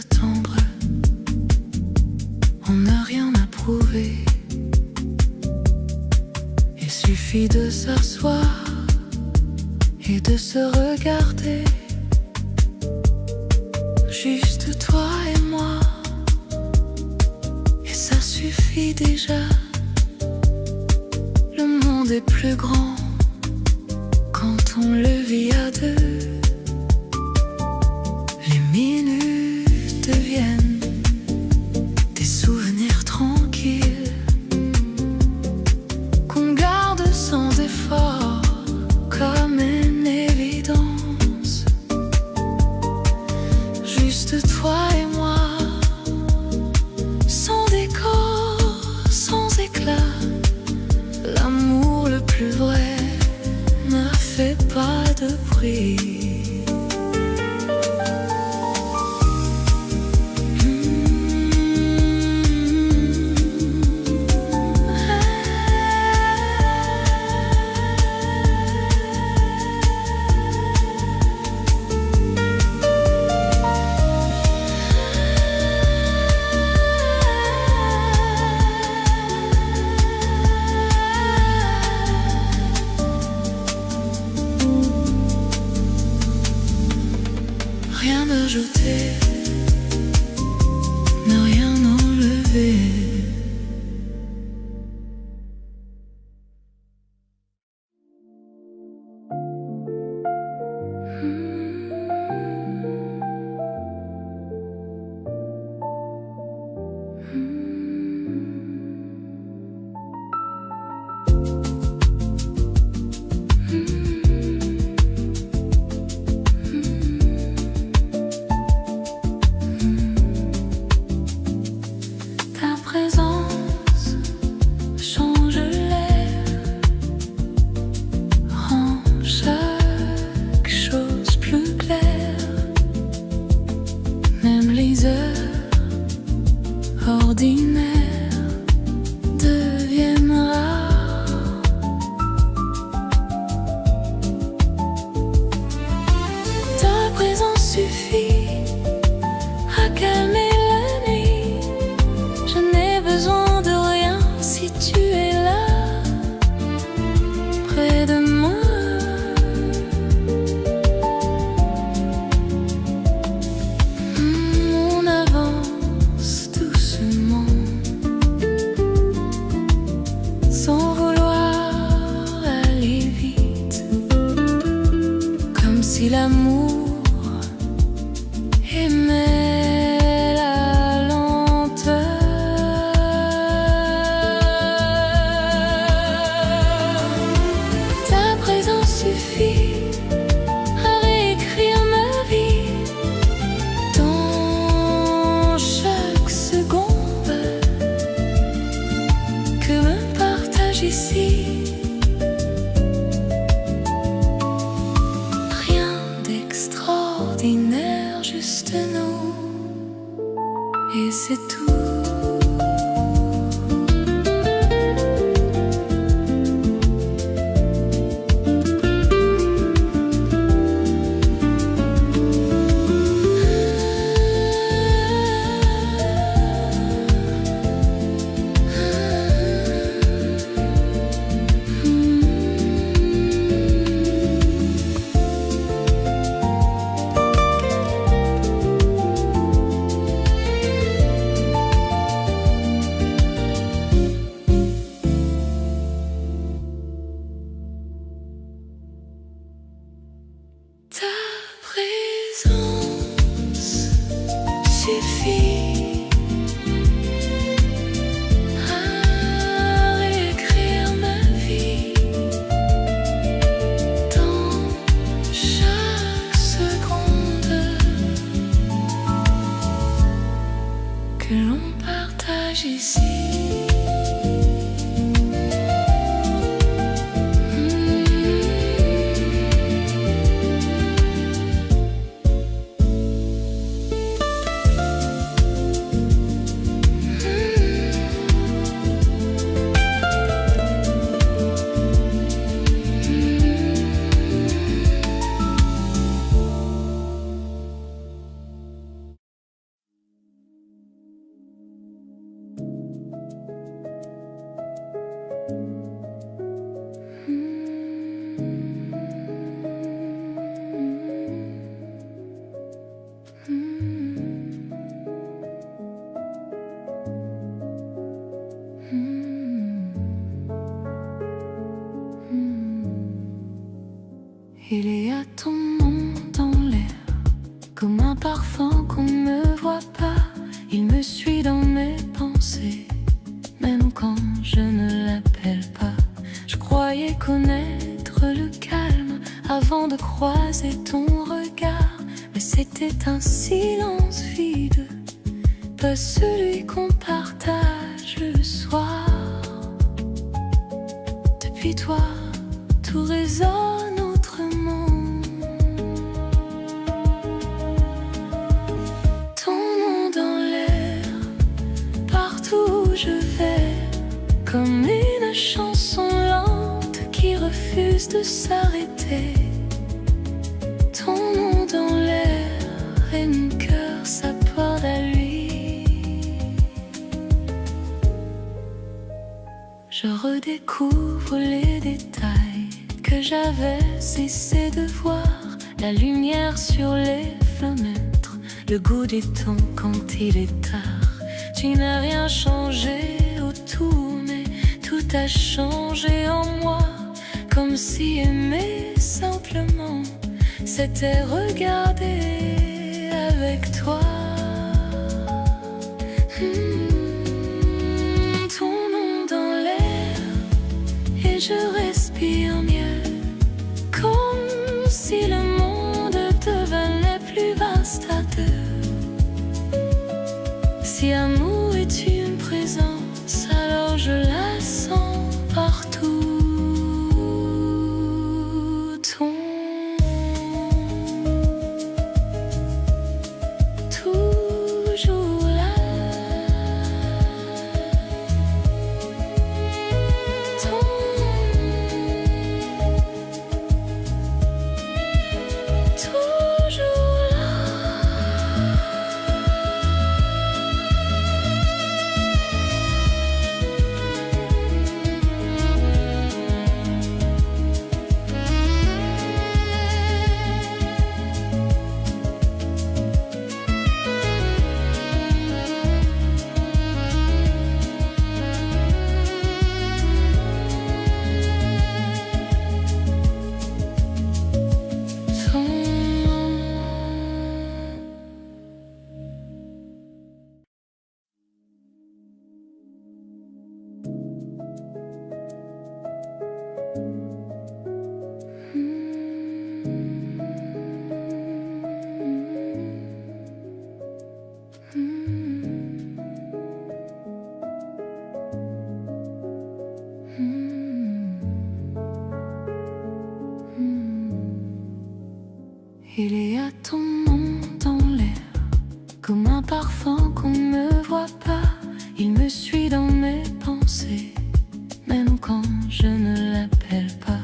attendre, on n'a rien à prouver. Il suffit de s'asseoir et de se regarder, juste toi et moi, et ça suffit déjà. Le monde est plus grand quand on le vit à deux. Les minutes deviennent des souvenirs tranquilles qu'on garde sans effort, comme une évidence. Juste toi et moi, sans décor, sans éclat. L'amour le plus vrai ne fait pas de bruit. Rien ajouter, ne rien enlever. Ta présence change l'air, rend chaque chose plus claire. Même les heures ordinaires deviennent rares. Ta présence suffit à calmer la nuit. Je n'ai besoin de rien si tu es là, près de moi. On avance doucement, sans vouloir aller vite, comme si l'amour aimait la lenteur. Ta présence suffit à réécrire ma vie dans chaque seconde que l'on partage ici. Rien d'extraordinaire, juste nous, et c'est tout. Ta présence suffit à réécrire ma vie dans chaque seconde que l'on partage ici. pas celui qu'on partage le soir. Depuis toi, tout résonne autrement. Ton nom dans l'air, partout où je vais, comme une chanson lente qui refuse de s'arrêter. Ton nom dans l'air et mon cœur s'accorde à lui. Je redécouvre les détails que j'avais cessé de voir. La lumière sur les fenêtres, le goût des temps quand il est tard. Tu n'as rien changé autour, mais tout a changé en moi. Comme si aimer simplement, c'était regarder avec toi. Ton nom dans l'air et je respire mieux, comme si le monde devenait plus vaste à deux. Si amour est une présence, alors je la sens partout. Toujours là, toujours là. Il y a ton nom dans l'air, comme un parfum qu'on ne voit pas. Il me suit dans mes pensées, même quand je ne l'appelle pas.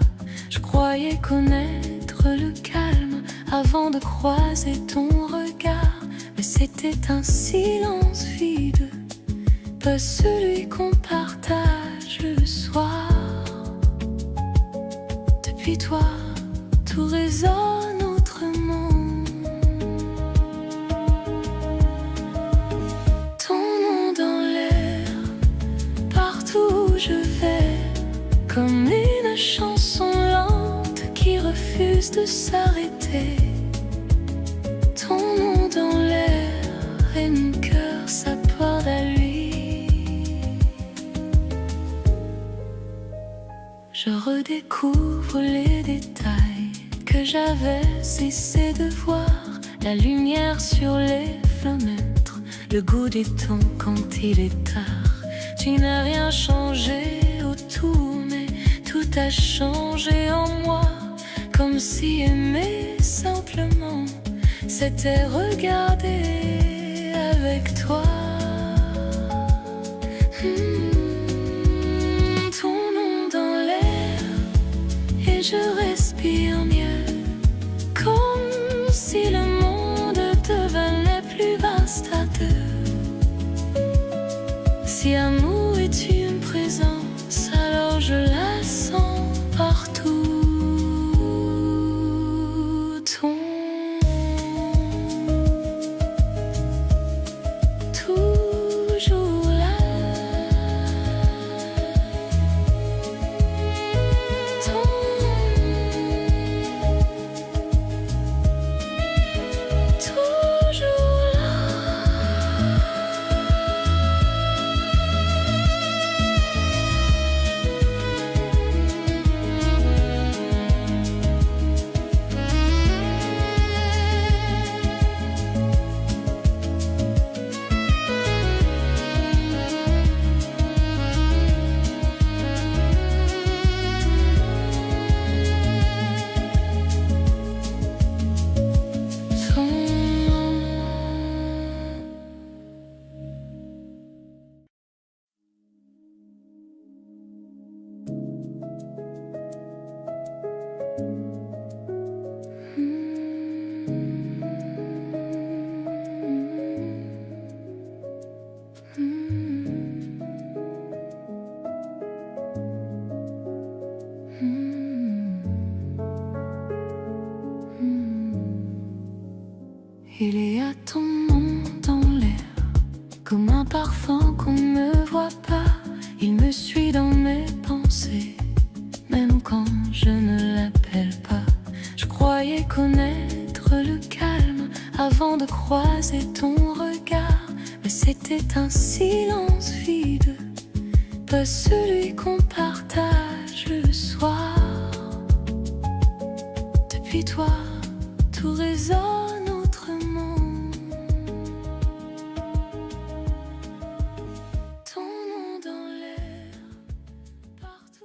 Je croyais connaître le calme avant de croiser ton regard, mais c'était un silence vide, pas celui qu'on partage le soir. Depuis toi, tout résonne autrement. Ton nom dans l'air, partout où je vais, comme une chanson lente qui refuse de s'arrêter. Ton nom dans l'air et mon cœur s'accorde à lui. Je redécouvre les détails que j'avais cessé de voir. La lumière sur les fenêtres, le goût des temps quand il est tard. Tu n'as rien changé autour, mais tout a changé en moi. Comme si aimer simplement, c'était regarder avec toi. Ton nom dans l'air et je respire mieux, comme si le monde devenait plus vaste à deux. Si amour est une présence, alors je la sens partout. Toujours là, toujours là. Mais c'était un silence vide, pas celui qu'on partage le soir. Depuis toi, tout résonne autrement. Ton nom dans l'air, partout.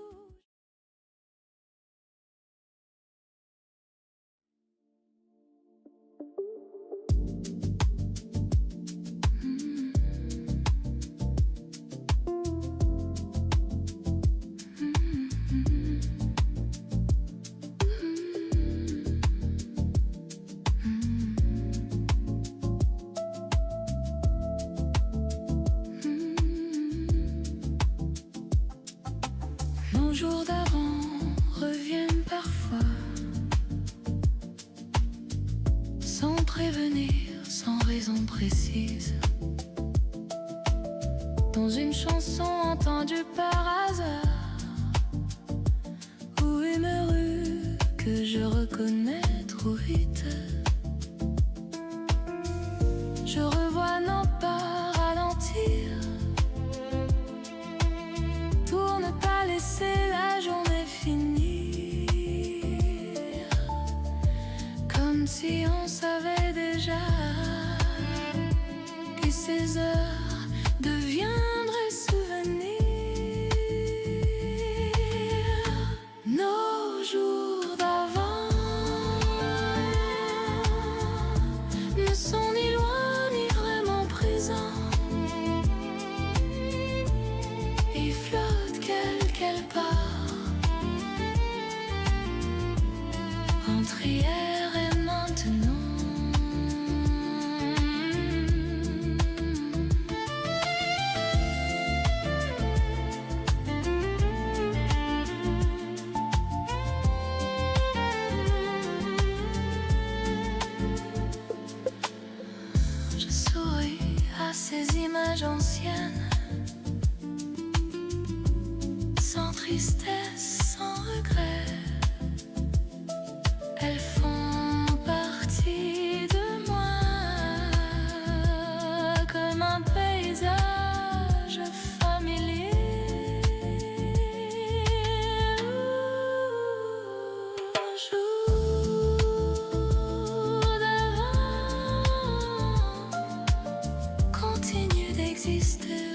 Nos jours d'avant reviennent parfois, sans prévenir, sans raison précise. Dans une chanson entendue par hasard, ou une rue que je reconnais trop vite, je revois non pas ralentir, pour ne pas laisser la journée finir, comme si on savait déjà que ces heures deviendraient souvenirs. Nos jours d'avant ne sont ni loin ni vraiment présents. Ils flottent quelque part entre hier et maintenant. Je souris à ces images anciennes, sans tristesse, sans regret. Elles font partie de moi, comme un paysage familier. Jour d'avant continue d'exister.